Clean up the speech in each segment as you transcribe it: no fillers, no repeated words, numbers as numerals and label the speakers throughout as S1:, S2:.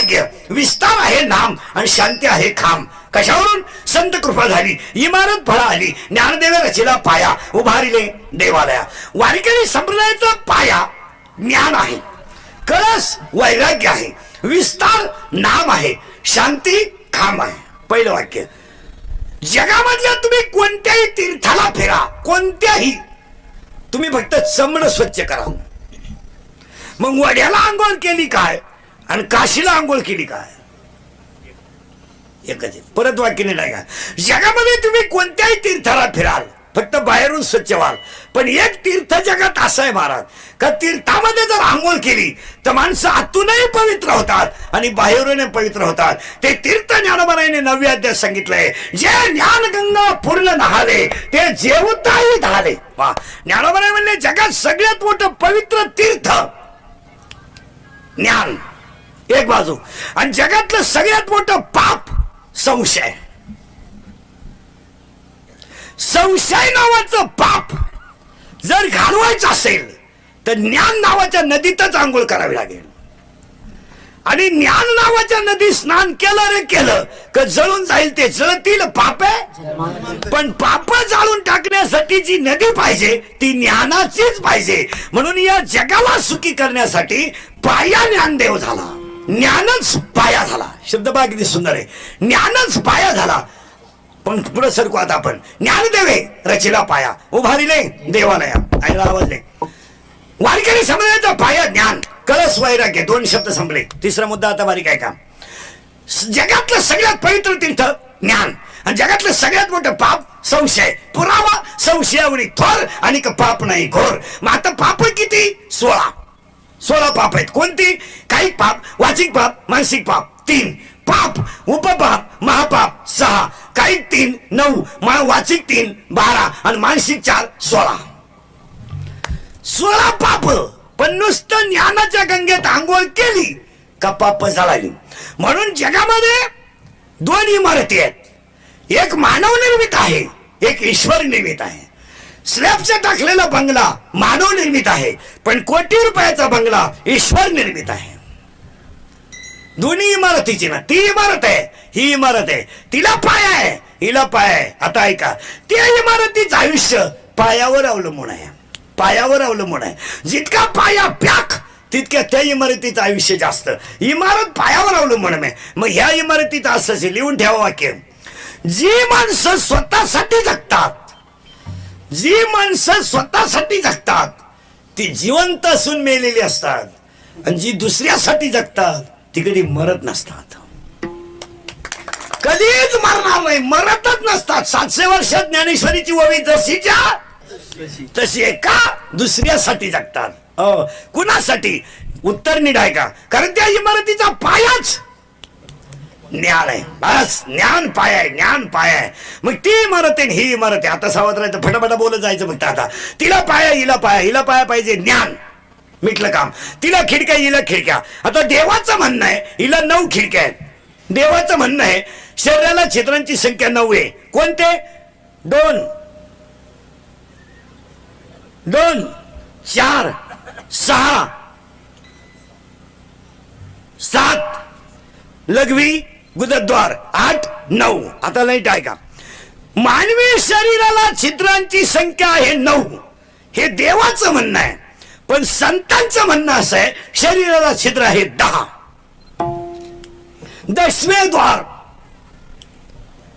S1: वैराग्य, विस्तार आहे नाम आणि शांती आहे खाम. कशावरून? संत कृपा झाली, इमारत फळा आली, ज्ञानदेव रचिला पाया, उभारिले देवालया. वारकरी संप्रदायाचा पाया ज्ञान आहे, कळस वैराग्य आहे, विस्तार नाम आहे, शांती खाम आहे. पहिलं वाक्य. जगामधल्या तुम्ही कोणत्याही तीर्थाला फिरा, कोणत्याही, तुम्ही फक्त चमड स्वच्छ करा. मग वड्याला आंघोळ केली काय आणि काशीला आंघोळ केली काय? एकच आहे. परत वाक्य नाही का. जगामध्ये तुम्ही कोणत्याही तीर्थाला फिराल, फक्त बाहेरून स्वच्छ व्हाल, पण एक तीर्थ जगात असं आहे महाराज का तीर्थामध्ये जर आंघोळ केली तर माणसं आतूनही पवित्र होतात आणि बाहेरूनही पवित्र होतात. ते तीर्थ ज्ञानोबाने 9व्या अध्यायात सांगितलंय, जे ज्ञानगंगा पूर्ण नहाले ते जेवताही धाले. वा, ज्ञानोबाने म्हणले जगात सगळ्यात मोठं पवित्र तीर्थ ज्ञान एक बाजू, आणि जगातलं सगळ्यात मोठं पाप संशय. संशय नावाचं पाप जर घालवायचं असेल तर ज्ञान नावाच्या नदीतच आंघोळ करावी लागेल. आणि ज्ञान नावाच्या नदी स्नान केलं रे केलं का जळून जाईल, ते जळतील पाप आहे. पण पाप जाळून टाकण्यासाठी जी नदी पाहिजे ती ज्ञानाचीच पाहिजे. म्हणून या जगाला सुखी करण्यासाठी पाया ज्ञानदेव झाला, ज्ञानच पाया झाला. शब्द बघा किती सुंदर आहे, ज्ञानच पाया झाला. पण पुढे सरकू आता आपण. ज्ञानदेवे रचिला पाया, उभारिले देवालया. ऐकला आवाज नाही. वारकरी समाजाचा पाया ज्ञान, कळस वैराग्य. 2 शब्द संपले. तिसरा मुद्दा आता बारीक आहे का. जगातलं सगळ्यात पवित्र तीर्थ ज्ञान आणि जगातलं सगळ्यात मोठं पाप संशय. पुरावा संशयावरी थोर आणि पाप नाही घोर. मग आता पाप किती? 16 पाप आहेत. कोणती? काही पाप, वाचिक पाप, मानसिक पाप 3, पाप उपपाप महापाप 6, काही 3 9, वाचिक 3 12 आणि मानसिक 4 16 पाप. पण नुसतं ज्ञानाच्या गंगेत आंघोळ केली का पाप जळाली. म्हणून जगामध्ये 2 इमारती आहेत, एक मानव निर्मित आहे, एक ईश्वर निर्मित आहे. स्लॅबचा टाकलेला बंगला मानव निर्मित आहे, पण कोटी रुपयाचा बंगला ईश्वर निर्मित आहे. दोन्ही इमारतीची ना, ती इमारत आहे, ही इमारत आहे, तिला पाय आहे, हिला पाय आहे. आता ऐका, त्या इमारतीचं आयुष्य पायावर अवलंबून आहे, पायावर अवलंबून आहे. जितका पाया प्याक तितक्या त्या इमारतीचं आयुष्य जास्त. इमारत पायावर अवलंबून आहे. मग ह्या इमारतीचं असं लिहून ठेवा वाक्य. जी माणसं स्वतःसाठी जगतात, जी माणसं स्वतःसाठी जगतात ती जिवंत असून मेलेली असतात, आणि जी दुसऱ्यासाठी जगतात ती कधी मरत नसतात, कधीच मरणार नाही, मरतच नसतात. 700 वर्षात ज्ञानेश्वरीची ओवी जशीच्या तशी आहे. का? दुसऱ्यासाठी जगतात. कुणासाठी? उत्तर नीट आहे का. कारण त्या इमारतीचा पायाच ज्ञान आहे. बस ज्ञान पाय आहे, ज्ञान पाय आहे. मग ती इमारत आहे, ही इमारत आहे. आता सावध राहायचं, फटाफटा बोलत जायचं. फक्त आता तिला पाया, हिला पाया, हिला पाया पाहिजे ज्ञान, मिटलं काम. तिला खिडक्या, हिला खिडक्या. आता देवाचं म्हणणं आहे हिला 9 खिडक्या आहेत. देवाचं म्हणणं आहे शरीराला छिद्रांची संख्या 9 आहे. कोणते? 2 4 6 7 लघवी गुदद्वार 8 9. आता लाईट आहे का. मानवी शरीराला छिद्रांची संख्या आहे 9, हे देवाचं म्हणणं आहे. पण संतांचं म्हणणं असं आहे शरीराला छिद्र आहे 10. 10वे द्वार.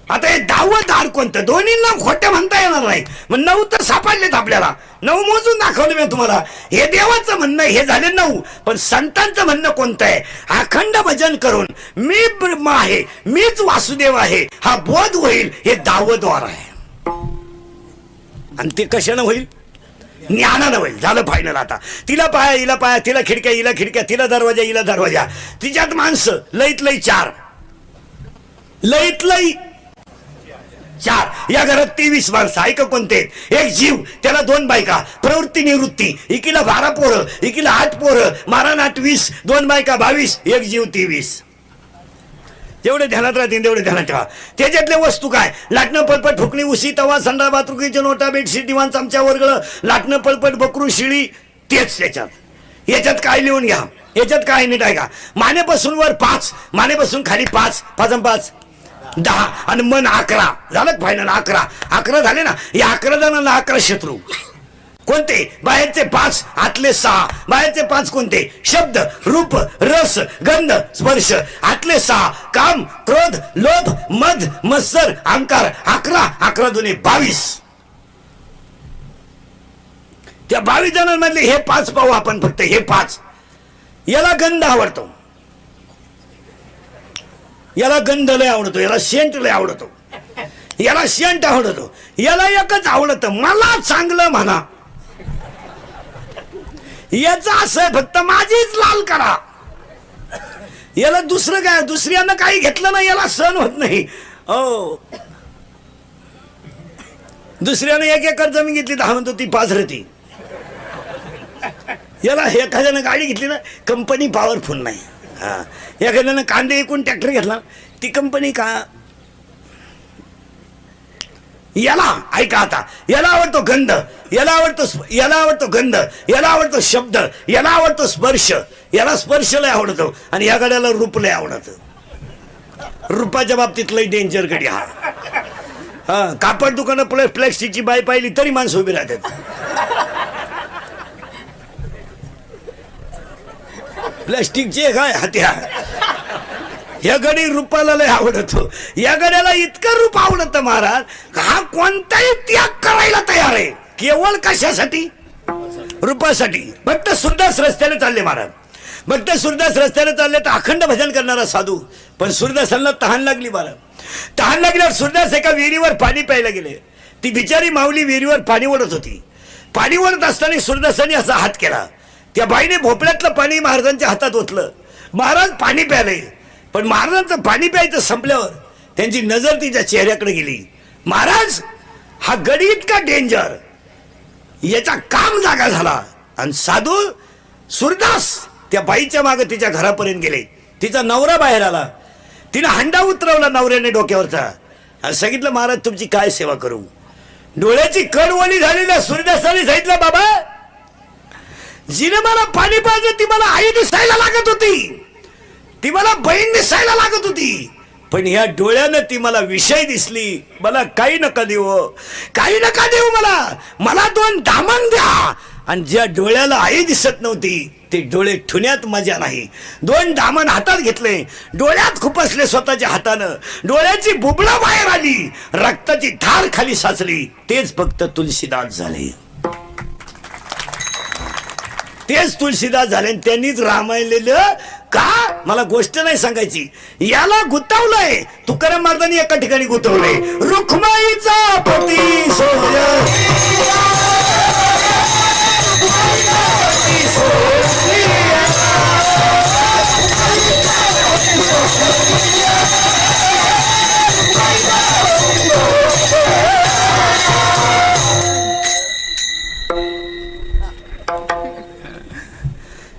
S1: आता हे 10वं दार कोणतं? दोन्हींना खोटं म्हणता येणार नाही. मग 9 तर सापडलेत आपल्याला, 9 मोजून दाखवले मी तुम्हाला. हे देवाचं म्हणणं, हे झाले 9. पण संतांचं म्हणणं कोणतं आहे? अखंड भजन करून मी ब्रह्म आहे, मीच वासुदेव आहे हा बोध होईल, हे 10वं द्वार आहे. आणि ते कशानं होईल? ज्ञानानं होईल. झालं फायनल. आता तिला पाया, हिला पाया, तिला खिडक्या, हिला खिडक्या, तिला दरवाजा, हिला दरवाजा. तिच्यात माणसं लईत लई 4, लईत लई 4. या घरात 23 माणसं. ऐका कोणते? एक जीव, त्याला 2 बायका, प्रवृत्ती निवृत्ती, एकीला 12 पोरं, एकीला 8 पोरं, मारण 8 20, 2 बायका 22, एक जीव 23. जेवढे ध्यानात राहतील तेवढे ध्यानात ठेवा. त्याच्यातले वस्तू काय? लाटणं पळपट, फुकणी, उशी, तवा, संडा, बाथरुकीच्या नोटा, बेडशीट, दिवाण, चमचा, वर्गळ, लाटणं पळपट, बकरू, शिळी, तेच त्याच्यात. याच्यात काय लिहून घ्या? याच्यात काय नीट आहे का? मानेपासून वर 5, मानेपासून खाली 5, 5 आणि 5 10 आणि मन 11 झालं फायनल. 11 झाले ना. या 11 जणांना 11 शत्रू कोणते? बाहेरचे 5, आतले 6. बाहेरचे 5 कोणते? शब्द, रूप, रस, गंध, स्पर्श. आतले 6 काम, क्रोध, लोभ, मद, मत्सर, अहंकार. 11 दुने 22. त्या 22 जणांमधले हे 5 पाहू आपण फक्त. हे 5. याला गंध आवडतो, याला गंध लय आवडतो, याला सेंट लय आवडतो, याला सेंट आवडतो, याला एकच आवडतं, मला चांगलं म्हणा. याचं असं फक्त माझीच लाल करा. याला दुसरं काय, दुसऱ्यानं काही घेतलं ना याला सहन होत नाही. दुसऱ्यानं 1 एकर जमीन घेतली 10 म्हणतो ती पाझरती. याला एखाद्यानं गाडी घेतली ना कंपनी पॉवरफुल नाही. हा, एखाद्यानं कांदे एकूण ट्रॅक्टर घेतला ती कंपनी का. याला ऐका आता, याला आवडतो गंध, याला आवडतो गंध, याला आवडतो शब्द, याला आवडतो स्पर्श, याला स्पर्श लय आवडतो. आणि या गाड्याला रूप लय आवडत. रूपाच्या बाबतीत लय डेंजर गडी हा. हा, कापड दुकानं प्लॅस्टिकची बाई पाहिली तरी माणसं उभी राहतात. प्लॅस्टिकचे काय हत्यार. या गडी रूपाला लय आवडतो. या गड्याला इतकं रूप आवडतं महाराज, हा कोणताही त्याग करायला तयार आहे. केवळ कशासाठी? रूपासाठी. भक्त सूरदास रस्त्याने चालले महाराज. भक्त सूरदास रस्त्याने चालले तर अखंड भजन करणारा साधू. पण सूरदासांना तहान लागली महाराज. तहान लागल्यावर सूरदास एका विहिरीवर पाणी प्यायला गेले. ती बिचारी माऊली विहिरीवर पाणी ओढत होती. पाणी ओढत असताना सूरदासांनी असा हात केला. त्या बाईने भोपळ्यातलं पाणी महाराजांच्या हातात ओतलं. महाराज पाणी प्याले. पण महाराजांचं पाणी प्यायचं संपल्यावर त्यांची नजर तिच्या चेहऱ्याकडे गेली. महाराज हा गडी इतका डेंजर, याचा काम जागा झाला. आणि साधू सूरदास त्या बाईच्या मागे तिच्या घरापर्यंत गेले. तिचा नवरा बाहेर आला. तिने हंडा उतरवला नवऱ्याने डोक्यावरचा आणि सांगितलं महाराज तुमची काय सेवा करू. डोळ्याची कड ओली झालेल्या सूरदासाने सांगितलं बाबा जिने मला पाणी पाजलं ती मला आई दिसायला लागत होती, ती मला बहीण दिसायला लागत होती, पण ह्या डोळ्यानं ती मला विषय दिसली. मला काही नका देऊ, काही नका देऊ, मला 2 दामन द्या. आणि ज्या डोळ्याला आई दिसत नव्हती ते डोळे ठुण्यात मजा नाही. 2 दामन हातात घेतले, डोळ्यात खुपसले स्वतःच्या हातानं. डोळ्याची बुबळा बाहेर आली, रक्ताची धार खाली साचली. तेच फक्त तुलसीदास झाले. तेच तुलसीदास झाले. त्यांनीच रामायण लिहिलं. का मला गोष्ट नाही सांगायची. याला गुतावलंय. तुकाराम महाराजांनी एका ठिकाणी गुतवलंय. रुक्माईचा पती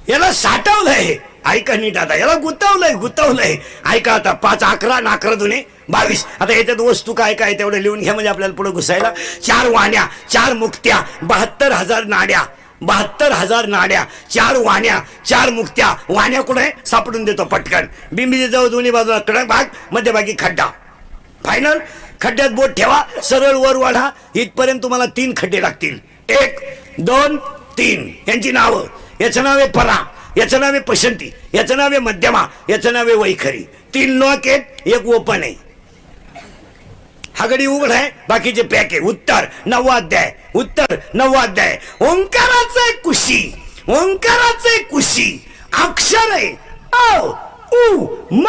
S1: याला साठवलंय. ऐका नीट आता, याला गुतावलंय. ऐका आता 5 11 आणि 11 दुने 22. आता याच्यात वस्तू काय काय तेवढं लिहून घ्या म्हणजे आपल्याला पुढे घुसायला. 4 वाण्या, 4 मुक्त्या, 72,000 नाड्या, 72,000 नाड्या, 4 वाण्या, 4 मुक्त्या. वाण्या कुठे सापडून देतो पटकन. बिंबीच्या जवळ दोन्ही बाजूला कडक भाग, मध्यभागी खड्डा. फायनल खड्ड्यात बोट ठेवा, सरळ वर वाढा. इथपर्यंत तुम्हाला 3 खड्डे लागतील. 1 2 3 यांची नावं. याचं नाव आहे परा, याचं नाव आहे पसंती, याचं नाव आहे मध्यमा, याचं नाव आहे वैखरी. 3 लॉक आहेत, 1 ओपन आहे. हा गडी उघड आहे, बाकीचे पॅक आहे. उत्तर 9वा अध्याय, उत्तर 9वा अध्याय. ओंकाराचे कुशी, ओंकाराचे कुशी अक्षर आहे अ उ म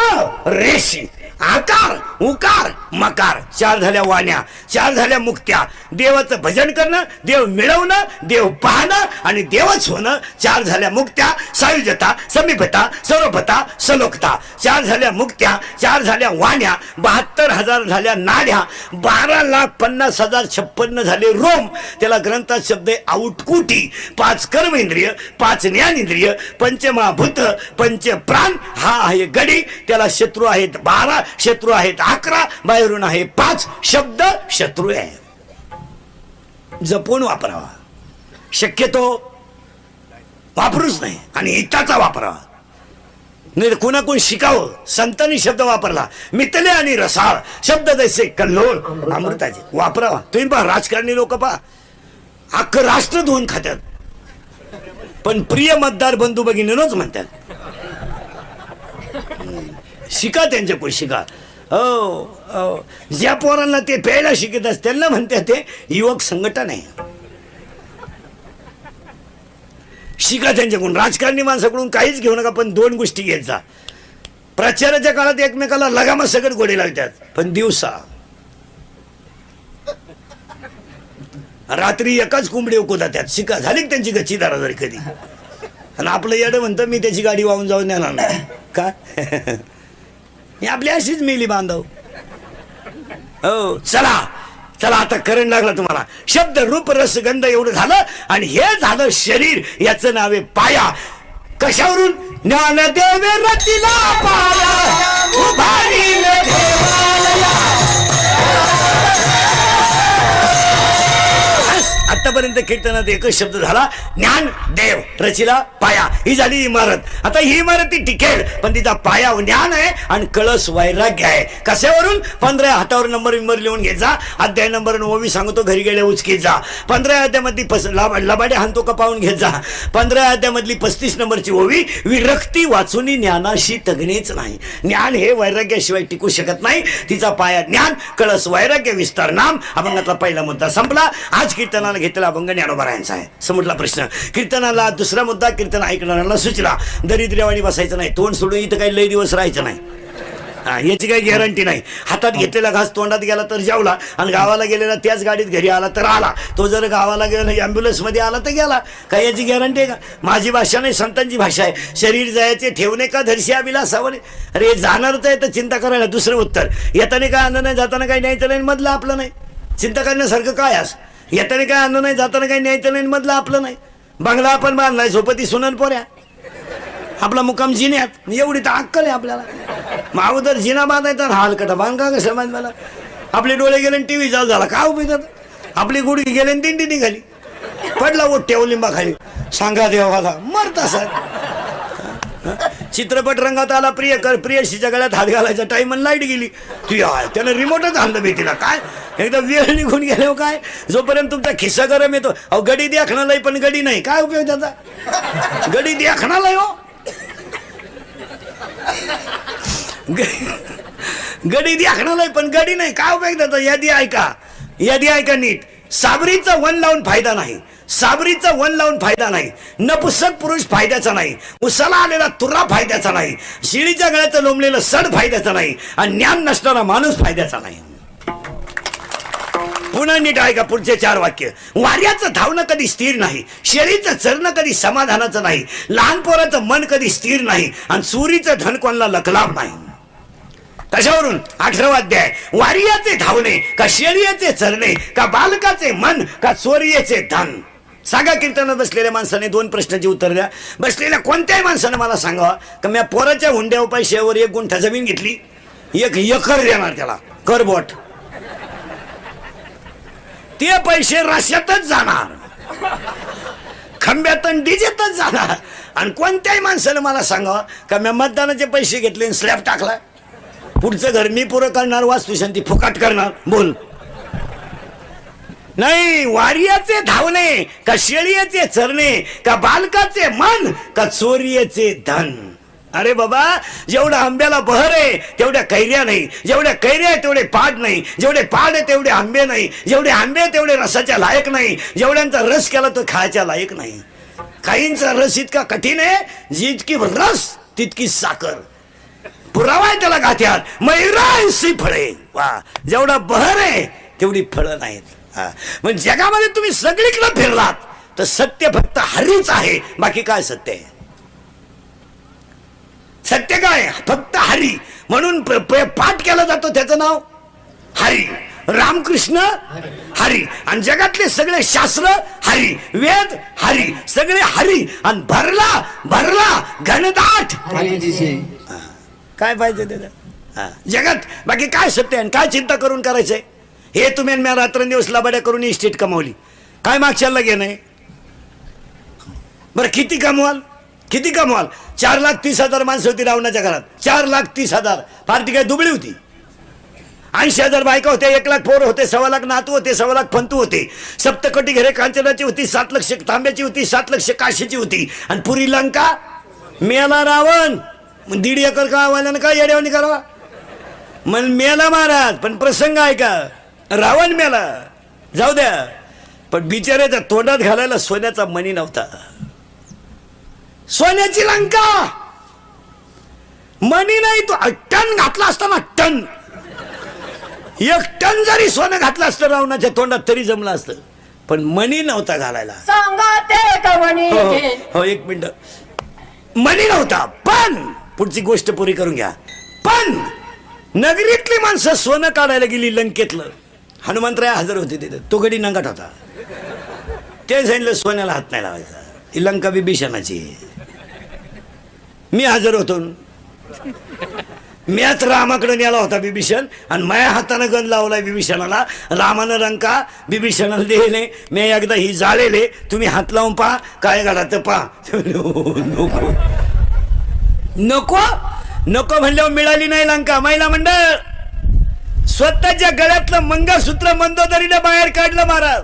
S1: रेशी. आकार उकार मकार. 4 झाल्या वाण्या, 4 झाल्या मुक्त्या. देवाचं भजन करणं, देव मिळवणं, देव पाहणं आणि देवच होणं. 4 झाल्या मुक्त्या, सायुजता, समीपता, सर्वपता, सलोकता. 4 झाल्या मुक्त्या, 4 झाल्या वाण्या, 72,000 झाल्या नाड्या, 12,50,056 झाले रोम. त्याला ग्रंथात शब्द आहे आउटकुटी. 5 कर्मेंद्रिय, 5 ज्ञानेंद्रिय, पंचमहाभूत, पंचप्राण. हा आहे गडी. त्याला शत्रू आहेत 12, शत्रू आहेत 11, बाहेरून आहे 5. शब्द शत्रू आहे, जपून वापरावा. शक्यतो वापरूच नाही आणि हिताचा वापरावा. नाही कुणा कोण शिकावं. संतांनी शब्द वापरला, मितले आणि रसाळ शब्द जैसे कल्लोळ अमृताचे वापरावा. तुम्ही पहा राजकारणी लोक पहा, अख्खं राष्ट्र धुवून खात्यात, पण प्रिय मतदार बंधू भगिनीनच म्हणतात. शिका त्यांच्याकडून शिका. हो, ज्या पोरांना ते प्यायला शिकत असतात त्यांना म्हणतात ते युवक संघटन आहे. शिका त्यांच्याकडून. राजकारणी माणसाकडून काहीच घेऊ नका, पण दोन गोष्टी घेत जा. प्रचाराच्या काळात एकमेकाला लगामा सगळं गोडे लागतात, पण दिवसा रात्री एकाच कोंबडी उकवतात. शिका. झाली त्यांची गच्ची दारादारी कधी. आणि आपलं येडं म्हणतं मी त्याची गाडी वाहून जाऊन देणार नाही का. मी आपली अशीच मेली बांधव. हो चला चला, आता करंट लागला तुम्हाला. शब्द रूप रस गंध एवढं झालं, आणि हे झालं शरीर. याचं नाव आहे पाया. कशावरून? ज्ञानदेवे रचिला पाया, उभारीले देवालया. आतापर्यंत कीर्तनात एकच शब्द झाला, ज्ञान देव रचिला पाया. ही झाली इमारत. आता ही इमारत ती टिकेल, पण तिचा पाया ज्ञान आहे आणि कळस वैराग्य आहे. कशावरून? 15 हातावर नंबर लिहून घ्यायचा. अध्याय नंबर 9 सांगतो, घरी गेल्या उचकीत जा. 15 अध्यायामधली लबाडे हाणतो का पाहून घेत जा. 15 अध्यायामधली 35 नंबरची ओवी, विरक्ती वाचून ज्ञानाशी तगणेच नाही. ज्ञान हे वैराग्याशिवाय टिकू शकत नाही. तिचा पाया ज्ञान, कळस वैराग्य, विस्तार नाम. अभंगातला पहिला मुद्दा संपला. आज कीर्तनाला घेतलेला अभंग ज्ञानोबारायांचा आहे. समजला प्रश्न. कीर्तनाला दुसरा मुद्दा, कीर्तन ऐकणाऱ्याला सुचला, दरिद्र्यावाणी बसायचं नाही. तोंड सोडून इथं काही लई दिवस राहायचं नाही. याची काही गॅरंटी नाही. हातात घेतलेला घास तोंडात गेला तर जेवला, आणि गावाला गेलेला त्याच गाडीत घरी आला तर आला. तो जर गावाला गेला ॲम्ब्युलन्स मध्ये आला तर गेला. काय याची गॅरंटी आहे का? माझी भाषा नाही, संतांची भाषा आहे. शरीर जायचे ठेवणे का धरशी विलासावणे. अरे जाणारच आहे तर चिंता करायला. दुसरं उत्तर, येताना काय अन्न नाही, जाताना काही न्यायचं नाही, मधलं आपलं नाही. चिंता करण्यासारखं काय आज? येताना काय अन्न नाही, जाताना काही न्यायचं नाही, मधलं आपलं नाही. बंगला आपण बांधलाय, झोपती सुनन पोऱ्या. आपला मुक्काम जिन्यात. एवढी तर अक्कल आहे आपल्याला. मागोदर जिना बांधायचा, हलकटा बांधका कसं बांधला. आपले डोळे गेले टीव्ही चालू झाला, काय उपयोग? आपली गुडघी गेले दिंडी निघाली, पडला ओट ठेव लिंबा खाली. सांगा देवाला मरता सर. चित्रपट रंगात आला, प्रियशीच्या गळ्यात हात घालायचा टाइम, लाईट गेली. त्यानं रिमोटच आणलं भीतीला. काय एकदा वेळ निघून गेलो काय, जोपर्यंत तुमचा खिस्सा गरम येतो. अहो गडी देखणालाय पण गडी नाही, काय उपयोग त्याचा? गडी देखणालाय हो, गडी देखणालाय पण गडी नाही, काय उपयोग त्याचा? यादी ऐका नीट. साबरीचा वन लावून फायदा नाही. साबरीचा वन लावून फायदा नाही. नपुसक पुरुष फायद्याचा नाही. उसाला आलेला तुरा फायद्याचा नाही. शिळीच्या गळ्याचं लोंबलेलं सड फायद्याचा नाही. आणि ज्ञान नसणारा माणूस फायद्याचा नाही. पुन्हा नीट ऐका पुढचे 4 वाक्य. वाऱ्याचं धावणं कधी स्थिर नाही. शेळीचं चरणं कधी समाधानाचं नाही. लहान पोराचं मन कधी स्थिर नाही. आणि चोरीचं धन कोणाला लखलाभ नाही. कशावरून? 18वा अध्याय. वारियाचे धावणे का शेळीचे चरणे का बालकाचे मन का चोरीचे धन. सांगा कीर्तनात बसलेल्या माणसाने 2 प्रश्नाची उत्तर द्या. बसलेल्या कोणत्याही माणसाने मला सांगा का मी पोराच्या हुंड्या पैशावर 1 गुंठा जमीन घेतली, 1 एकर देणार त्याला करबोट. ते पैसे रश्यातच जाणार, खंब्यात डीजेतच जाणार. आणि कोणत्याही माणसाने मला सांगा का मी मतदानाचे पैसे घेतले आणि स्लॅब टाकला, पुढचं घर मी पुरं करणार, वास्तुशांती फुकाट करणार. बोल. नाही. वारियाचे धावणे का शेळीचे चरणे का बालकाचे मन का चोरीचे धन. अरे बाबा, जेवढा आंब्याला बहर आहे तेवढ्या कैऱ्या नाही. जेवढ्या कैऱ्या आहे तेवढे पाड नाही. जेवढे पाड आहे तेवढे आंबे नाही. जेवढे आंबे तेवढे रसाच्या लायक नाही. जेवढ्यांचा रस केला तो खायच्या लायक नाही. काहींचा रस इतका कठीण आहे, जितकी रस तितकी साखर. पुरावा आहे त्याला गाठ्यात, मैराशी फळे. वा, जेवढा बहर आहे तेवढी फळं नाहीत. मग जगामध्ये तुम्ही सगळीकडे फिरलात तर सत्य फक्त हरीच आहे, बाकी काय सत्य आहे? सत्य काय? फक्त हरी. म्हणून पाठ केला जातो त्याचं नाव हरी. रामकृष्ण हरी. आणि जगातले सगळे शास्त्र हरी, वेद हरी, सगळे हरी. आणि भरला घनदाट. काय पाहिजे त्याला जगात? बाकी काय सत्य आहे? काय चिंता करून करायचंय? हे तुम्ही मी रात्रंदिवस लबाड्या करून इस्टेट कमावली, काय मागच्याला घेणं? बरं किती कमवाल? किती कमवाल? 4,30,000 माणसं होती रावणाच्या घरात. 4,30,000. पार्टी काय दुबळी होती? 80,000 बायका होत्या, 1,00,000 पोरं होते, 1,00,000 नातू होते, 1,00,000 फंतू होते. सप्तकोटी घरे कांचनाची होती, 7 लक्ष तांब्याची होती, 7 लक्ष काशीची होती. आणि पुरी लंका मेला रावण. 1.5 एकर का वाल्यानं का येड्यावानी करावा? मग मेला महाराज, पण प्रसंग आहे का? रावण मेला, जाऊ द्या. पण बिचाऱ्याच्या तोंडात घालायला सोन्याचा मणी नव्हता. सोन्याची लंका, मणी नाही. तो टन घातला असता ना, टन, 1 टन जरी सोनं घातलं असतं रावणाच्या तोंडात तरी जमलं असतं, पण मणी नव्हता घालायला.
S2: सांगा ते का म्हणे.
S1: हो 1 मिनिट. मणी नव्हता. पण पुढची गोष्ट पुरी करून घ्या. पण नगरीतली माणसं सोनं काढायला गेली लंकेतलं. हनुमंतराय हजर होते तिथे. तो गडी नंगाट होता. ते सांगितलं सोन्याला हात नाही लावायचा, ही लंका बिभीषणाची. मी हजर होतो. मीच रामाकडे नेला होता बिभीषण, आणि माझ्या हातानं गण लावलाय बिभीषणाला. रामानं लंका बिभीषणाला दिले. मी एकदा ही जाळेले, तुम्ही हात लावून पहा काय घालात पहा. नको नको नको म्हणल्यावर मिळाली नाही लंका. महिला मंडळ, स्वतःच्या गळ्यातलं मंगळसूत्र मंदोदरीने बाहेर काढलं महाराज.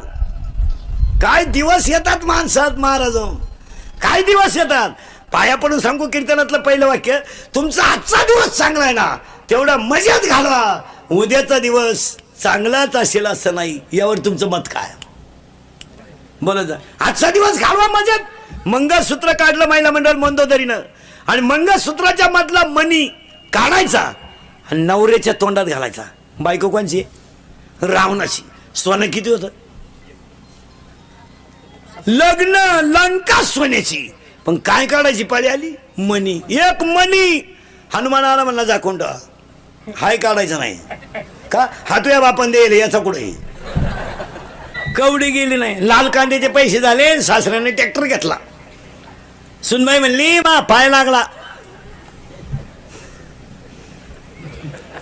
S1: काय दिवस येतात माणसात महाराज, काय दिवस येतात. पाया पडून सांगू कीर्तनातलं पहिलं वाक्य, तुमचा आजचा दिवस चांगला आहे ना, तेवढा मजेत घालवा. उद्याचा दिवस चांगलाच असेल असं नाही. यावर तुमचं मत काय? बोला जा. आजचा दिवस घालवा मजेत. मंगळसूत्र काढलं महिला मंडळ मंदोदरीनं, आणि मंगळसूत्राच्या मधला मणी काढायचा आणि नवऱ्याच्या तोंडात घालायचा. बायको कोणची? रावणाची. सोनं किती होतं? लग्न लंका सोन्याची. पण काय काढायची पाळी आली? मणी. 1 मणी. हनुमान आला म्हणला जा कोंडा, हाय काढायचं नाही का? हा तुझ्या बापान देईल, याचा कुठे कवडी गेली नाही. लाल कांद्याचे पैसे झाले, सासऱ्याने ट्रॅक्टर घेतला. सुनबाई म्हणली मा पाय लागला,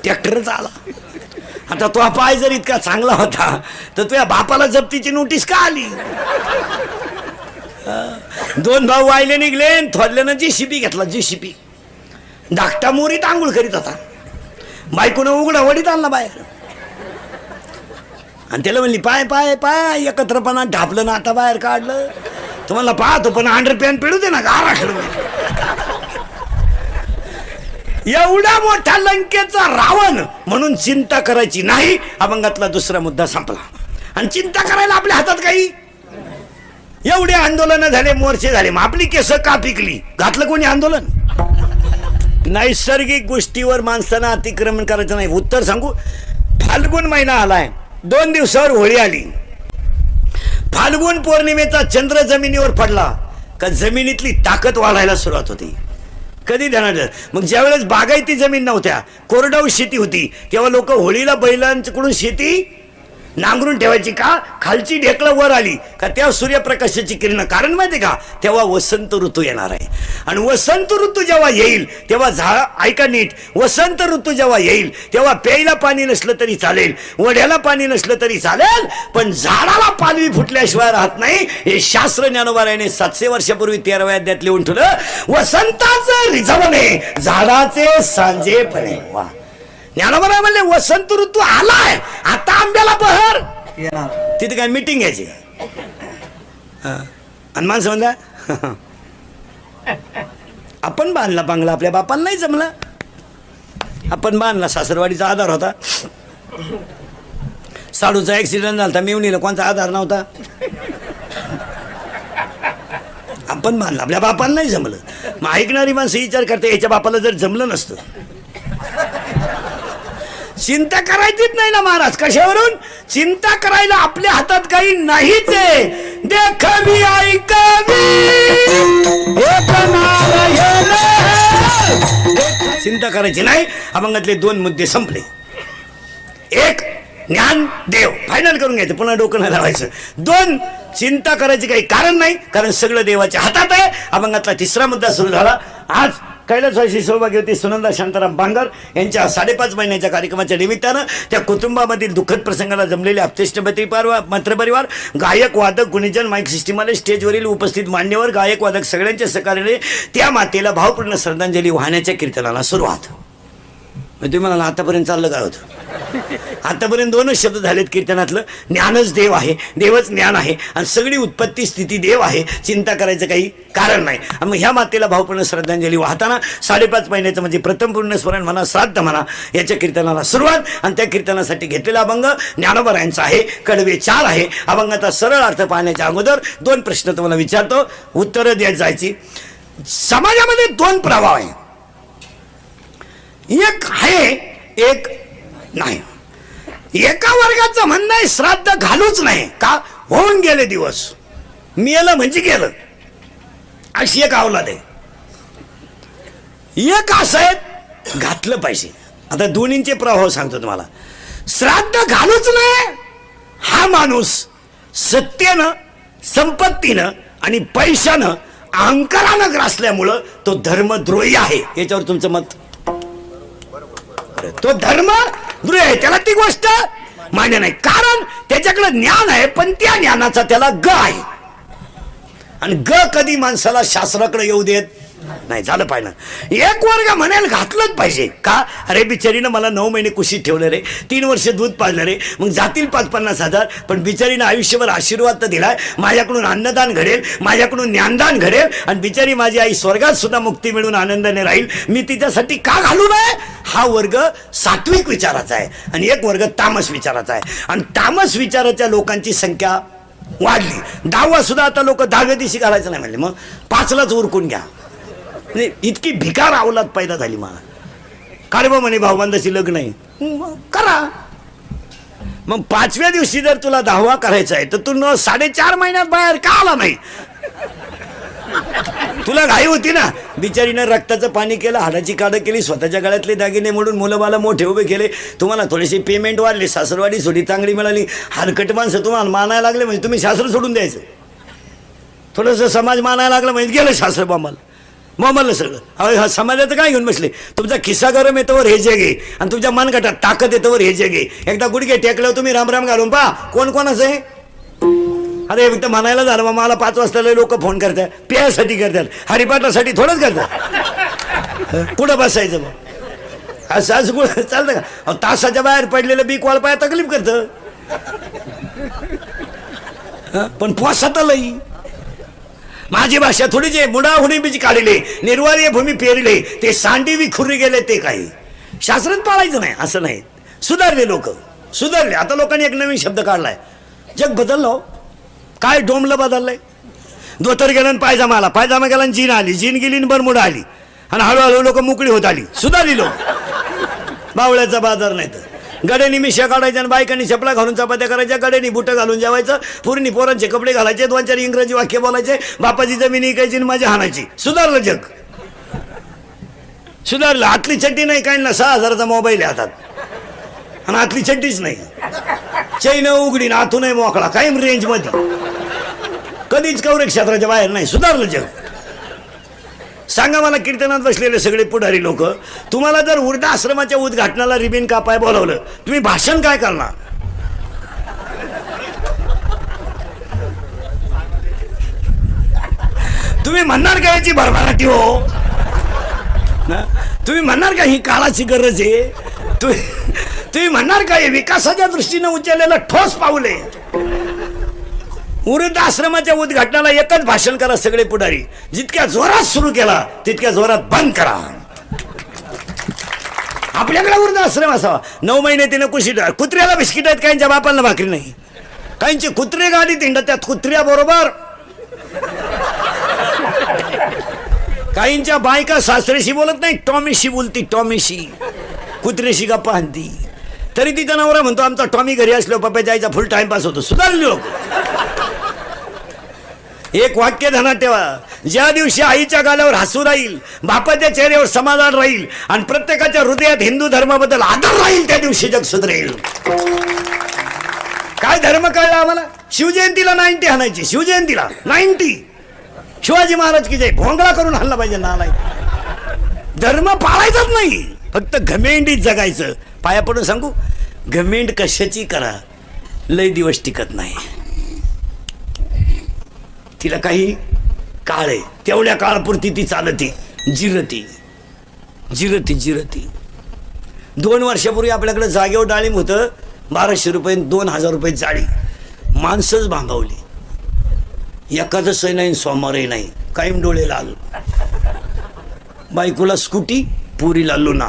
S1: ट्रॅक्टरच आला. आता तो पाय जर इतका चांगला होता तर तुझ्या बापाला जप्तीची नोटीस का आली? 2 भाऊ वायले निघले, थोरल्यानं JCB घेतला. JCB धाकटा मोरीत आंघोळ करीत होता. बायकोनं उघडा वडीत आणला बाहेर, आणि त्याला म्हणली पाय पाय पाय. एकत्रपणा ढापलं ना, आता बाहेर काढलं. तुम्हाला पाहतो पण अंडरपॅन्ट पिळू दे ना, गाराखडं. एवढा मोठा लंकेचा रावण, म्हणून चिंता करायची नाही. अभंगातला दुसरा मुद्दा संपला. आणि चिंता करायला आपल्या हातात काही. एवढे आंदोलन झाले, मोर्चे झाले, मग आपली केस का पिकली? घातलं कोणी आंदोलन? नैसर्गिक गोष्टीवर माणसानं अतिक्रमण करायचं नाही. उत्तर सांगू, फाल्गुन महिना आलाय, 2 दिवसावर होळी आली. फाल्गुन पौर्णिमेचा चंद्र जमिनीवर पडला का जमिनीतली ताकद वाढायला सुरुवात होती. कधी ध्यानात? मग ज्यावेळेस बागायती जमीन नव्हत्या, कोरडवाहू शेती होती, तेव्हा लोक होळीला बैलांकडून शेती नांगरून ठेवायची का? खालची ढेकळं वर आली का तेव्हा सूर्यप्रकाशाची किरण. कारण माहिती का? तेव्हा वसंत ऋतू येणार आहे. आणि वसंत ऋतू जेव्हा येईल तेव्हा ऐका नीट, वसंत ऋतू जेव्हा येईल तेव्हा प्यायला पाणी नसलं तरी चालेल, वड्याला पाणी नसलं तरी चालेल, पण झाडाला पालवी फुटल्याशिवाय राहत नाही. हे शास्त्र ज्ञानोबारायाने 700 वर्षापूर्वी 13व्या अध्यायात लिहून ठेवलं. वसंताचं रिझवणे झाडाचे सांजेपणे. वा, ज्ञानोबा म्हणले वसंत ऋतू आलाय, आता आंब्याला बहर. तिथे काय मीटिंग घ्यायची का? आणि माणसं म्हणला आपण बांधला बंगला, आपल्या बापाला नाही जमला. आपण बांधला, सासरवाडीचा आधार होता. साडूचा ऍक्सिडेंट झाला, मिवणीला कोणता आधार नव्हता. आपण बांधला, आपल्या बापाला नाही जमलं. मग ऐकणारी माणसं विचार करते याच्या बापाला जर जमलं नसतं. चिंता करायचीच नाही ना महाराज. कशावरून? चिंता करायला आपल्या हातात काही नाहीच आहे. देखवी ऐकवी चिंता करायची नाही. अभंगातले 2 मुद्दे संपले. 1 ज्ञान देव, फायनल करून घ्यायचं, पुन्हा डोकं नाही लावायचं. 2 चिंता करायची काही कारण नाही, कारण सगळं देवाच्या हातात आहे. अभंगातला 3रा मुद्दा सुरू झाला. आज कैलासवासी सौभाग्यवती सुनंदा शांताराम बांगर यांच्या 5.5 महिन्याच्या कार्यक्रमाच्या निमित्तानं त्या कुटुंबामधील दुःखद प्रसंगाला जमलेले अपतेष्ट मित्रपरिवार, गायक वादक गुणीजन माईक सिस्टीमवाले, स्टेजवरील उपस्थित मान्यवर गायक वादक सगळ्यांच्या सहकार्याने त्या मातेला भावपूर्ण श्रद्धांजली वाहण्याच्या कीर्तनाला सुरुवात. तुम्ही म्हणाला आतापर्यंत चाललं काय होतं? आतापर्यंत 2च शब्द झालेत कीर्तनातलं. ज्ञानच देव आहे, देवच ज्ञान आहे आणि सगळी उत्पत्ती स्थिती देव आहे, चिंता करायचं काही कारण नाही. मग ह्या मातेला भावपूर्ण श्रद्धांजली वाहताना 5.5 महिन्याचं म्हणजे प्रथम पूर्ण स्मरण म्हणा, श्राद्ध म्हणा, याच्या कीर्तनाला सुरुवात. आणि त्या कीर्तनासाठी घेतलेला अभंग ज्ञानोबरायांचा आहे, कडवे 4 आहे. अभंगाचा सरळ अर्थ पाहण्याच्या अगोदर 2 प्रश्न तुम्हाला विचारतो, उत्तरं द्यायची जायची. समाजामध्ये 2 प्रभाव आहे, एक आहे एक नाही. एका वर्गाचं म्हणणं आहे श्राद्ध घालूच नाही का, होऊन गेले दिवस, मेलं म्हणजे गेलं, अशी एक अवलाद आहे. एक असं आहे घातलं पाहिजे. आता दोन्हींचे प्रभाव सांगतो तुम्हाला. श्राद्ध घालूच नाही हा माणूस सत्तेनं, संपत्तीनं आणि पैशानं, अहंकारानं ग्रासल्यामुळं तो धर्मद्रोही आहे. याच्यावर तुमचं मत? तो धर्मद्रोही आहे, त्याला ती गोष्ट मान्य नाही. कारण त्याच्याकडे ज्ञान आहे पण त्या ज्ञानाचा त्याला ग आहे. आणि ग कधी माणसाला शास्त्राकडे येऊ देत नाही. झालं पाहिजे. एक वर्ग म्हणेल घातलंच पाहिजे का, अरे बिचारीनं मला 9 महिने कुशीत ठेवलं रे, 3 वर्ष दूध पाजलं रे, मग जातील 5-50 हजार, पण बिचारीनं आयुष्यभर आशीर्वाद तर दिलाय, माझ्याकडून अन्नदान घडेल, माझ्याकडून ज्ञानदान घडेल, आणि बिचारी माझी आई स्वर्गात सुद्धा मुक्ती मिळून आनंदाने राहील, मी तिच्यासाठी का घालू नये. हा वर्ग सात्विक विचाराचा आहे आणि एक वर्ग तामस विचाराचा आहे. आणि तामस विचाराच्या लोकांची संख्या वाढली. 10वा सुद्धा आता लोक 10व्या दिवशी घालायचं नाही म्हणले, मग 5लाच उरकून घ्या. इतकी भिकार अवलाद पैदा झाली मला. काय बा म्हणे भाऊबंदाची लग्न आहे, करा. मग 5व्या दिवशी जर तुला 10वा करायचा आहे तर तू 4.5 महिन्यात बाहेर का आला नाही? तुला घाई होती ना. बिचारीनं रक्ताचं पाणी केलं, हाडाची काढ केली, स्वतःच्या गळ्यातले दागिने मोडून मुलं बाला मोठे उभे केले, तुम्हाला थोडेसे पेमेंट वाढले, सासरवाडी थोडी चांगली मिळाली, हलकट माणसं तुम्हाला मानायला लागले म्हणजे तुम्ही शास्त्र सोडून द्यायचं. थोडंसं समाज मानायला लागलं म्हणजे गेलं शास्त्र बॉम्बाला. मोबाईल सगळं. अहो हा समाजाचं काय घेऊन बसले? तुमचा खिस्सा गरम येतोवर हे जग आहे आणि तुमच्या मनगटात ताकद येतोवर हे जग आहे. एकदा गुडघे टेकल्यावर तुम्ही रामराम घालून पहा कोण कोणाचं आहे. अरे फक्त म्हणायला झालं मग मला 5 वाजता लोक फोन करतात, प्यासाठी करतात, हरिपाठासाठी थोडंच करतात. कुठं बसायचं मग असं असं चालतं का? तासाच्या बाहेर पडलेलं बीक वाळ पाया तकलीफ करतं, पण पोसातलंही. माझी भाषा थोडी जे मुडाहुणी बीज काढले, निर्वाळी भूमी पेरले, ते सांडी विखुरी गेले, ते काही शास्त्रात पाळायचं नाही असं नाही. सुधारले लोक, सुधारले. आता लोकांनी एक नवीन शब्द काढलाय, जग बदललं. काय डोंबलं बदललंय? धोतर गेलं पायजामा आला, पायजामा गेला जीन आली, जीन गेली बरमुडा आली, आणि हळूहळू लोक मोकळी होत आली. सुधारली लोक. बावळ्याचा बाजार नाही तर गड्यानी मिशा काढायच्या आणि बायकांनी चपला घालून चपात्या करायच्या, गड्यानी बुटं घालून जेवायचं, पुरीनी पोरांचे कपडे घालायचे, 2-4 इंग्रजी वाक्य बोलायचे, बापाची जमीन इकायची आणि माझी हाणायची. सुधारलं जग, सुधारलं. आतली चड्डी नाही काय ना, 6,000चा मोबाईल आहे हातात आणि आतली चड्डीच नाही, चैन उघडी ना आतूनही मोकळा, कायम रेंज मध्ये, कधीच कवरे क्षेत्राच्या बाहेर नाही. सुधारलं जग. सांगा मला, कीर्तनात बसलेले सगळे पुढारी लोक, तुम्हाला जर वृद्धाश्रमाच्या उद्घाटनाला रिबीन कापाय बोलावलं, तुम्ही भाषण काय करणार? तुम्ही म्हणणार का याची भरभराटी हो? तुम्ही म्हणणार का ही काळाची गरज आहे? तुम्ही म्हणणार का हे विकासाच्या दृष्टीने उचललेलं ठोस पाऊल आहे? वृद्धाश्रमाच्या उद्घाटनाला एकच भाषण करा सगळे पुढारी, जितक्या जोरात सुरू केला तितक्या जोरात बंद करा. आपल्याकडे वृद्धाश्रम असावा. 9 महिने तिने कुशीत, कुत्र्याला बिस्किट आहेत, काहींच्या बापाला भाकरी नाही, काहींचे कुत्रे गाडीत हिंडत, त्यात कुत्र्या बरोबर. काहींच्या बायका सासरेशी बोलत नाही, टॉमीशी बोलती, टॉमीशी, कुत्रेशी गप्पा हाणती. तरी तिचा नवरा म्हणतो आमचा टॉमी घरी असलो पप्पा जायचा, फुल टाइमपास होतो. सुधारले लोक. एक वाक्य ध्यानात ठेवा, ज्या दिवशी आईच्या गालावर हसू राहील, बापाच्या चेहऱ्यावर समाधान राहील आणि प्रत्येकाच्या हृदयात हिंदू धर्माबद्दल आदर राहील, त्या दिवशी जग सुधरेल. काय धर्म कळला आम्हाला? शिवजयंतीला 90 हाणायची, शिवजयंतीला 90. शिवाजी महाराज की जय भोंगळा करून हल्ला पाहिजे नालायक. धर्म पाळायचाच नाही, फक्त घमेंडीत जगायचं. पाया पडून सांगू, घमेंड कशाची करा, लय दिवस टिकत नाही. तिला काही काळ आहे, तेवढ्या काळापुरती ती चालती, जिरती जिरती जिरती. 2 वर्षापूर्वी आपल्याकडे जागेवर डाळिंब होतं 1200 रुपये, 2000 रुपये जाळी. माणसंच भांबावली. एकादशही नाही, सोमवारही नाही, कायम डोळे लाल. बायकोला स्कूटी, पुरीला लुना.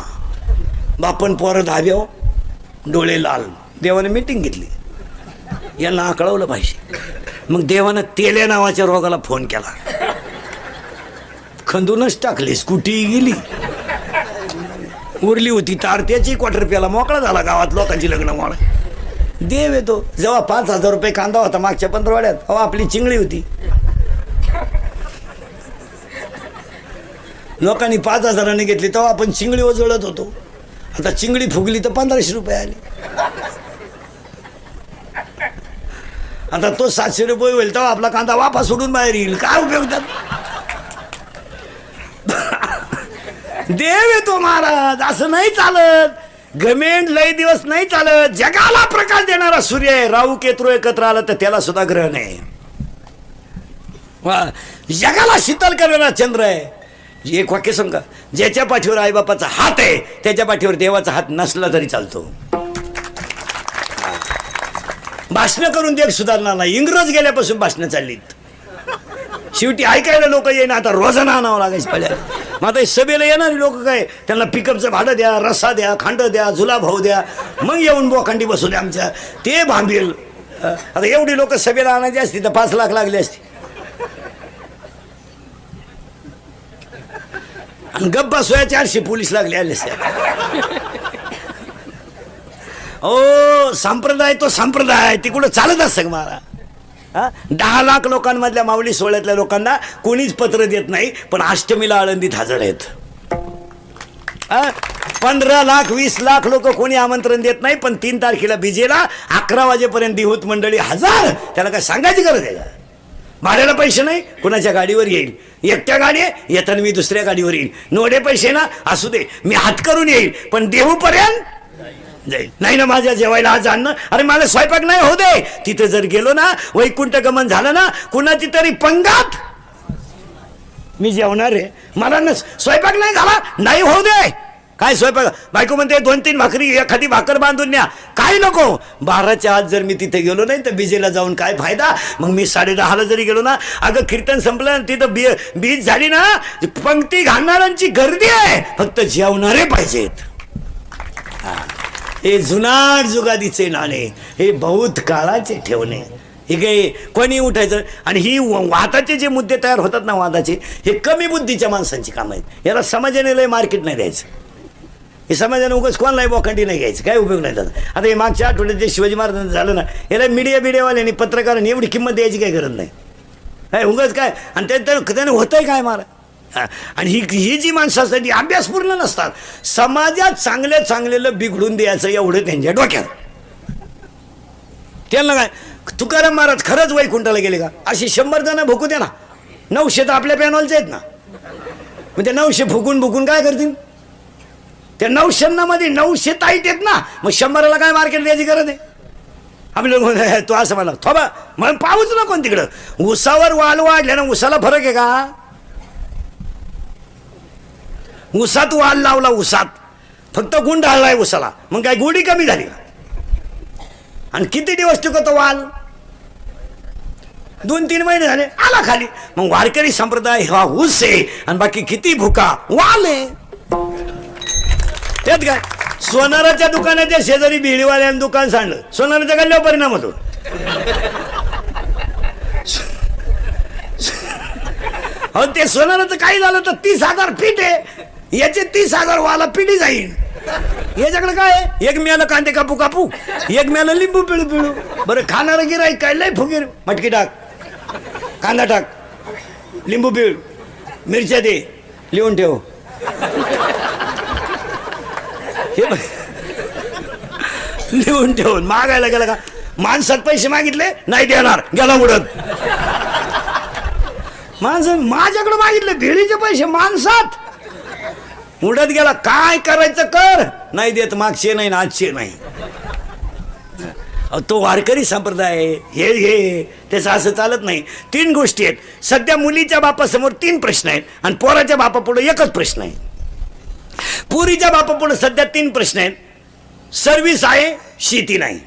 S1: बापन पोरं धाब्यावर, डोळे लाल. देवाने मीटिंग घेतली, यांना आकळवलं पाहिजे. मग देवानं तेल्या नावाच्या रोगाला फोन केला, खंदूनच टाकले. स्कूटी गेली, उरली होती तारत्याची क्वार्टर प्याला मोकळा झाला. गावात लोकांची लग्न मोळ. देव येतो. जेव्हा 5000 रुपये कांदा होता मागच्या 15 वाड्यात, तेव्हा आपली चिंगळी होती. लोकांनी 5000 घेतली, तेव्हा आपण चिंगळी उजळत होतो. आता चिंगळी फुगली तर 1500 रुपये आले. आता तो 700 रुपये होईल, तेव्हा आपला कांदा वापस सोडून बाहेर येईल. काय उपयोग त्यात? देव येतो महाराज. असं नाही चालत. घमेंड लय दिवस नाही चालत. जगाला प्रकाश देणारा सूर्य आहे. राहू केतू एकत्र आलं तर त्याला सुद्धा ग्रहण आहे. जगाला शीतल करणारा चंद्र आहे. एक वाक्य सांगा, ज्याच्या पाठीवर आईबापाचा हात आहे त्याच्या पाठीवर देवाचा हात नसला तरी चालतो. भाषण करून देख सुधारणार नाही. इंग्रज गेल्यापासून भाषणं चाललीत. शेवटी ऐकायला लोक येईना. आता रोजाना आणावं लागायचं पहिल्या. मग आता सभेला येणारी लोक काय, त्यांना पिकअपचं भाडं द्या, रस्सा द्या, खांड द्या, जुला भाऊ द्या, मग येऊन बोखंडी बसू द्या आमच्या, ते भांबेल. आता एवढी लोक सभेला आणायची असती तर 5 लाख लागले असते. आणि गप्पा सोया 400 पोलीस लागले आले असते. ओ संप्रदाय तो संप्रदाय, तिकडं चालत असतं मला. 10 लाख लोकांमधल्या माऊली सोहळ्यातल्या लोकांना कोणीच पत्र देत नाही, पण अष्टमीला आळंदीत हजर आहेत. 15 लाख 20 लाख लोक कोणी आमंत्रण देत नाही, पण 3 तारखेला बीजेला 11 वाजेपर्यंत दिहूत मंडळी हजर. त्याला काय सांगायची गरज आहे का? भाड्याला पैसे नाही, कुणाच्या गाडीवर येईल. एकट्या गाडी आहे, येताना मी दुसऱ्या गाडीवर येईल. नोडे पैसे ना असू दे, मी हात करून येईल, पण देहूपर्यंत जाईल. नाही ना माझ्या जेवायला आज आणणं. अरे मला स्वयंपाक नाही होऊ दे. तिथे जर गेलो ना, वैकुंठ गमन झालं ना, कुणाची तरी पंगात मी जेवणार आहे. मला न स्वयंपाक नाही झाला, नाही होऊ दे. काय स्वयंपाक? बायको म्हणते 2-3 भाकरी, एखादी भाकर बांधून न्या. काय नको. 12च्या आत जर मी तिथे गेलो नाही तर बीजेला जाऊन काय फायदा. मग मी 10:30ला जरी गेलो ना, अगं कीर्तन संपलं, तिथं बीज झाली ना, पंक्ती घालणाऱ्यांची गर्दी आहे, फक्त जेवणारे पाहिजेत. हे जुनाट जुगादीचे नाणे, हे बहुत काळाचे ठेवणे. हे काही कोणी उठायचं. आणि ही वादाचे जे मुद्दे तयार होतात ना, वादाचे, हे कमी बुद्धीच्या माणसांची काम आहेत. याला समाजाने लय मार्केट नाही द्यायचं. हे समाजाने उगाच कोणालाही बोखंडी नाही घ्यायचं, काय उपयोग नाही त्याचा. आता हे मागच्या आठवड्यात जे शिवाजी महाराजांचं झालं ना, याला मीडियावाल्यांनी पत्रकारांनी एवढी किंमत द्यायची काही गरज नाही. काय उगाच काय. आणि त्याने होतंय काय मारा. आणि ही जी माणसासाठी अभ्यासपूर्ण नसतात, समाजात चांगलेलं बिघडून द्यायचं एवढं त्यांच्या डोक्यात. त्यांना काय, तुकाराम महाराज खरंच वैकुंठाला गेले का? अशी 100 जण भुकू द्या ना. 900 तर आपल्या पॅनलचे आहेत ना. मग ते 900 फुकून काय करतील? त्या 900 मध्ये 900 ताईट आहेत ना. मग 100ला काय मार्केट द्यायची गरज आहे? आपल्या तो असं मला थोबा मग पाहूच ना कोण तिकडं. उसावर वाल वाढल्या ना, उसाला फरक आहे का? उसात वाल लावला, उसात फक्त गुंड हळलाय उसाला, मग काय गोडी कमी झाली का? आणि किती दिवस टिकतो वाल? 2-3 महिने झाले, आला खाली. मग वारकरी संप्रदाय हा ऊस आहे, आणि बाकी किती भुका वाल आहे. त्यात काय, सोनाराच्या दुकानाच्या शेजारी बिडीवाल्यानं दुकान सांडलं, सोनाराच्या गल्ल्यावर परिणाम होतो. हो, ते सोनाराचं काही झालं तर 30,000 फीट आहे, याचे 30,000 वाला पिढी जाईल. याच्याकडे काय आहे? एक मिळालं कांदे कापू कापू, एक मिळालं लिंबू पिळू पिळू. बरं खाणारं गिराईक काय लय फुगीर. मटकी टाक, कांदा टाक, लिंबू पिळ, मिरच्या दे, लिहून ठेव. हे लिहून ठेवून मागायला गेला का? माणसात पैसे मागितले नाही देणार, गेला उडत. माणसं माझ्याकडे मागितले भेळीचे पैसे माणसात. उडत गेला, काय करायचं कर, नाही देत मागचे नाही आजचे नाही. तो वारकरी संप्रदाय हे त्याचं असं चालत नाही. 3 गोष्टी आहेत. सध्या मुलीच्या बापासमोर 3 प्रश्न आहेत आणि पोराच्या बापापुढे एकच प्रश्न आहे. पुरीच्या बापापुढे सध्या 3 प्रश्न आहेत. सर्व्हिस आहे, शेती नाही.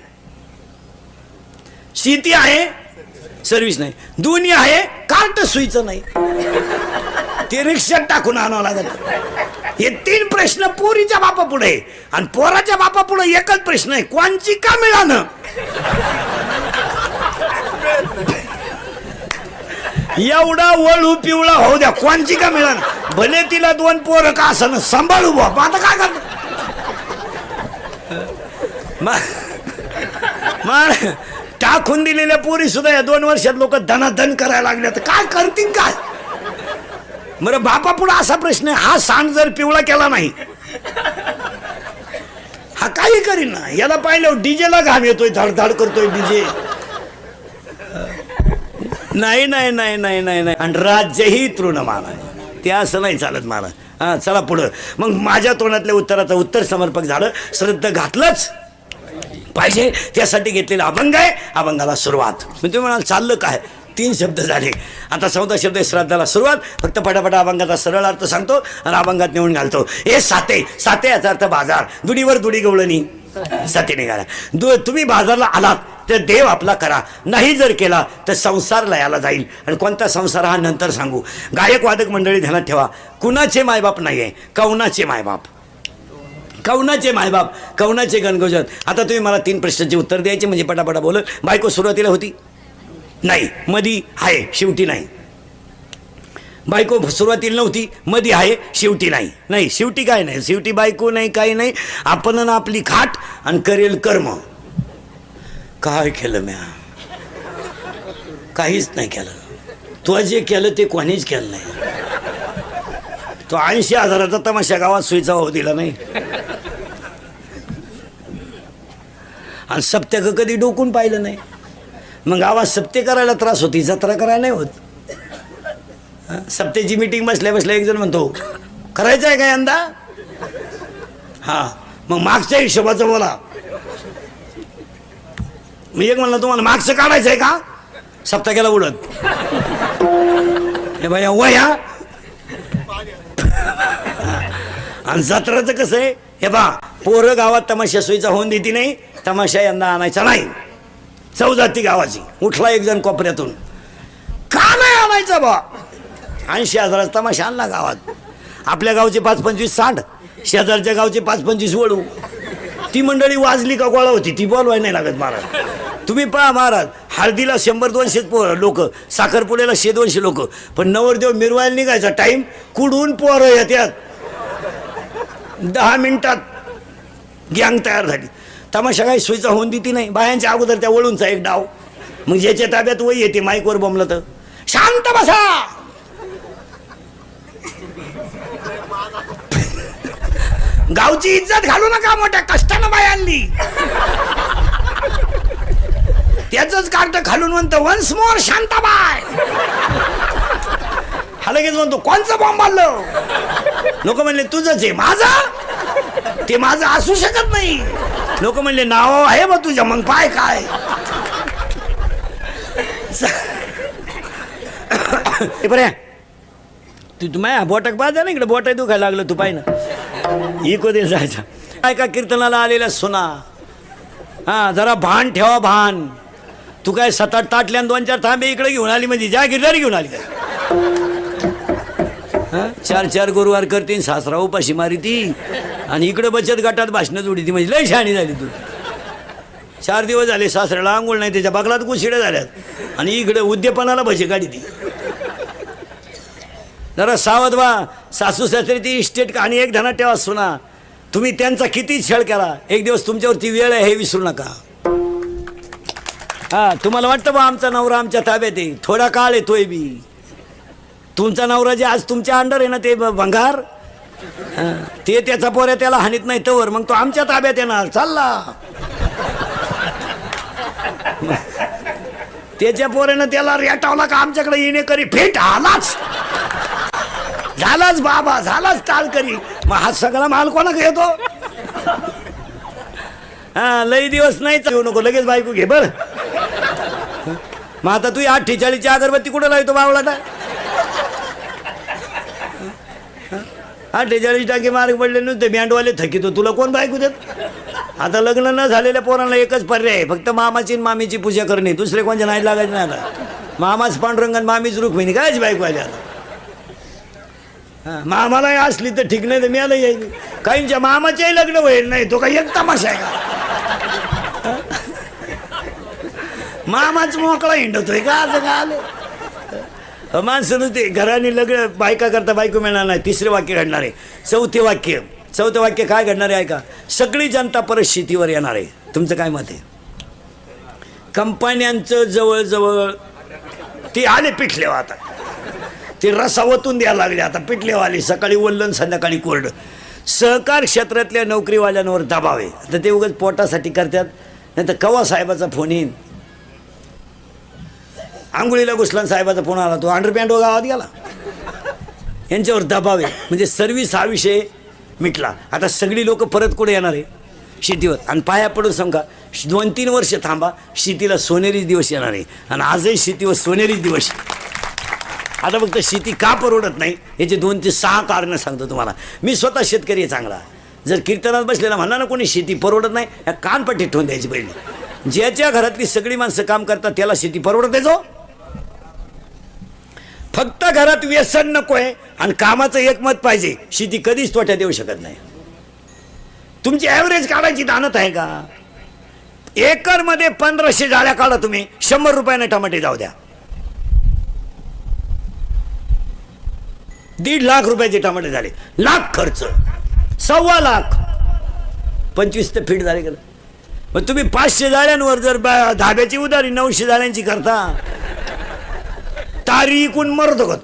S1: शेती आहे, सर्व्हिस नाही. दोन्ही आहे, कार्ट सुईचं नाही, ते रिक्षात टाकून आणावं लागत. हे 3 प्रश्न पोरीच्या बापा पुढे आणि पोराच्या बापा पुढे एकच प्रश्न आहे, कोणची का मिळालं. एवढा वळू पिवळा होऊ द्या, कोणची का मिळालं. भले तिला 2 पोरं का असं सांभाळू बाबा, आता काय करत. टाकून दिलेल्या पोरी सुद्धा या 2 वर्षात लोक धनाधन करायला लागले, तर काय करतील काय. बरं बापा पुढे असा प्रश्न आहे, हा सांड जर पिवळा केला नाही, हा काही करीन ना. याला पाहिलं डीजेला घाम येतोय, धडधड करतोय डीजे. नाही नाही नाही नाही नाही नाही. आणि राज्यही तृणमान आहे, ते असं नाही चालत मला. हा चला पुढं. मग माझ्या तोंडातल्या उत्तराचं उत्तर समर्पक झालं, श्रद्धा घातलंच पाहिजे, त्यासाठी घेतलेला अभंग आहे. अभंगाला सुरुवात. म्हणजे तुम्ही म्हणाल चाललं काय, 3 शब्द झाले. आता 14 शब्द श्राद्धाला सुरुवात. फक्त पटापटा अभंगाचा सरळ अर्थ सांगतो आणि अभंगात नेऊन घालतो. हे साते, साते याचा अर्थ बाजार. दुडीवर दुडी गवळणी साते निघाला. तुम्ही बाजारला आलात तर देव आपला करा, नाही जर केला तर संसार लयाला जाईल. आणि कोणता संसार हा नंतर सांगू. गायक वादक मंडळी ध्यानात ठेवा, कुणाचे मायबाप नाही आहे, कौनाचे मायबाप. कौनाचे मायबाप, कौनाचे गणगोजन. आता तुम्ही मला 3 प्रश्नांची उत्तर द्यायचे, म्हणजे पटापटा बोलत. बायको सुरुवातीला होती नाही, मधी आहे, शेवटी नाही. बायको सुरुवातीला नव्हती, मधी आहे, शेवटी नाही. नाही शेवटी काय नाही, शेवटी बायको नाही, काही नाही. आपण आपली खाट आणि करेल कर्म. काय केलं म्या, काहीच नाही केलं. तू जे केलं ते कोणीच केलं नाही. तो 80,000चा तमाशा गावात सुईचा होऊ दिला नाही. आणि सप्त्याक कधी डोकून पाहिलं नाही. मग गावात सप्ते करायला त्रास होती, जत्रा करायला नाही होत. सप्त्याची मीटिंग बसल्या बसल्या एक जण म्हणतो, करायचं आहे का यंदा. हा मग मागच्या हिशोबाचं बोला. मी एक म्हणलं, तुम्हाला मागचं काढायचं आहे का. सप्ता गेला उडत. हे बाया वया. आणि जत्राचं कसं आहे, हे बा पोरं गावात तमाशा सोयीचा होऊन देती नाही, तमाशा यंदा आणायचा नाही. चौजाती गावाची. उठला एक जण कोपऱ्यातून, का नाही आणायचा बा. 80,000 तमाशा आणला गावात. आपल्या गावचे 5-25 सांड, शेजारच्या गावचे 5-25 वळू. ती मंडळी वाजली का गोळा होती, ती बोलवाय नाही लागत महाराज. तुम्ही पहा महाराज, हळदीला 100-200 लोक, साखरपुड्याला 100-200 लोक, पण नवरदेव मिरवायला निघायचा टाइम कुडून पोरं येत्यात. 10 मिनिटात गँग तयार झाली. तमाशा काही सोयीचा होऊन देती नाही. बायांच्या अगोदर त्या वळूनचा एक डाव. मग ज्याच्या ताब्यात वय येते, माईकवर बोंबलं तर शांत बसा. गावची इज्जत घालू नका, मोठ्या कष्टानं बाय आणली. त्याच कार्ट खालून म्हणतो, वन्स मोर शांताबाई. हा लगेच म्हणतो, कोणचं बॉम्ब आणलं. लोक म्हणले, तुझंच आहे. माझं ते माझं असू शकत नाही. लोक म्हणले, नाव आहे बा तुझ्या, मग पाय काय. बरे तू माया बोटाक बाजा ना, इकडे बोटा दुखायला लागलं, तू पाय ना. इको दे जायचा. काय का कीर्तनाला आलेल्या सुना, हा जरा भान ठेवा, भान. तू काय 7-8 ताटल्या 2-4 थांबे इकडे घेऊन आली, म्हणजे ज्या गिरदारी घेऊन आली काय. 4-4 गुरुवार करते, सासरा उपाशी मारी ती, आणि इकडे बचत गटात भाषणं जोडी ती, म्हणजे लय शहाणी झाली तू. 4 दिवस झाले सासऱ्याला आंघोळ नाही, त्याच्या बगलात कुशिड्या झाल्यात, आणि इकडे उद्यापनाला भजी काढी ती. जरा सावध व्हा. सासू सासरे ती इस्टेट कहाणी एक ध्यानात ठेवा. सुना, तुम्ही त्यांचा किती छळ केला, एक दिवस तुमच्यावरती वेळ आहे हे विसरू नका. हा तुम्हाला वाटतं बा आमचा नवरा आमच्या ताब्यात आहे, थोडा काळ येतोय बी. तुमचा नवरा जे आज तुमच्या अंडर आहे ना, ते भंगार, ते त्याचा पोऱ्या त्याला हानीत नाही तवर मग तो आमच्या ताब्यात येणार. चालला त्याच्या पोऱ्यानं त्याला रेटावला का आमच्याकडे येणे करी फेट आलाच. झालाच बाबा, झालाच टाळकरी. मग हा सगळा माल कोणाकडे येतो? हा, लई दिवस नाही येऊ नको, लगेच बायको घे बर. मग आता तू 48ची अगरबत्ती कुठं लावतो बावळाटा? 48 टाके मार्ग पडले नव्हते, बँडवाले थकीतो, तुला कोण बायको देत? आता लग्न न झालेल्या पोरांना एकच पर्याय आहे, फक्त मामाची आणि मामीची पूजा करणे, दुसरे कोणच्या नाही लागायचं नाही. आता मामाच पांडुरंग आणि मामीच रुक्मिणी, कायच बायको आली आता. मामालाही असली तर ठीक, नाही तर मी आलं येईल. काहींच्या मामाच्याही लग्न होईल नाही, तो काही एक तमाशा आहे का? मामाच मोकळा हिंडतोय का असं का आलं? माणसं नुसते घराने लग्न बायका करता बायको मिळणार नाही. तिसरे वाक्य घडणार आहे. चौथं वाक्य काय घडणार आहे ऐका. सगळी जनता परत शेतीवर येणार आहे. तुमचं काय मत आहे? कंपन्यांचं जवळजवळ ते आले पिठले, आता ते रसा ओतून द्यायला लागले. आता पिठलेवाले सकाळी वल्लन संध्याकाळी कोरडं. सहकार क्षेत्रातल्या नोकरीवाल्यांवर दबाव आहे. आता ते उगाच पोटासाठी करतात, नाही तर कवा साहेबाचा फोन येईन. आंघोळीला घुसला साहेबाचा फोन आला, तो अंडरपॅन्ट गावात गेला. यांच्यावर दबाव आहे. म्हणजे सर्व्हिस हा विषय मिटला. आता सगळी लोक परत कुठे येणार आहे? शेतीवर. आणि पाया पडून सांगा, 2-3 वर्ष थांबा, शेतीला सोनेरी दिवस येणार आहे. आणि आजही शेतीवर सोनेरी दिवस. आता फक्त शेती का परवडत नाही याचे 2 ते 6 कारणं सांगतो तुम्हाला. मी स्वतः शेतकरी आहे चांगला. जर कीर्तनात बसलेला म्हणला ना कोणी शेती परवडत नाही, या कानपट्टी ठेवून द्यायची पहिली. ज्याच्या घरातली सगळी माणसं काम करतात त्याला शेती परवडते. जो फक्त घरात व्यसन नकोय आणि कामाचं एकमत पाहिजे, शेती कधीच तोट्यात येऊ शकत नाही. तुमची ॲव्हरेज काढायची दानत आहे का? एकरमध्ये 1500 जाळ्या काढा तुम्ही, 100 रुपयाने टमाटे जाऊ द्या. 1.5 लाख रुपयाचे टमाटे झाले. लाख खर्च, 1.25 लाख, 25 ते फीट झाले. मग तुम्ही 500 जाळ्यांवर जर धाब्याची उधारी 900 जाळ्यांची करता, तारी इकून मरतो का?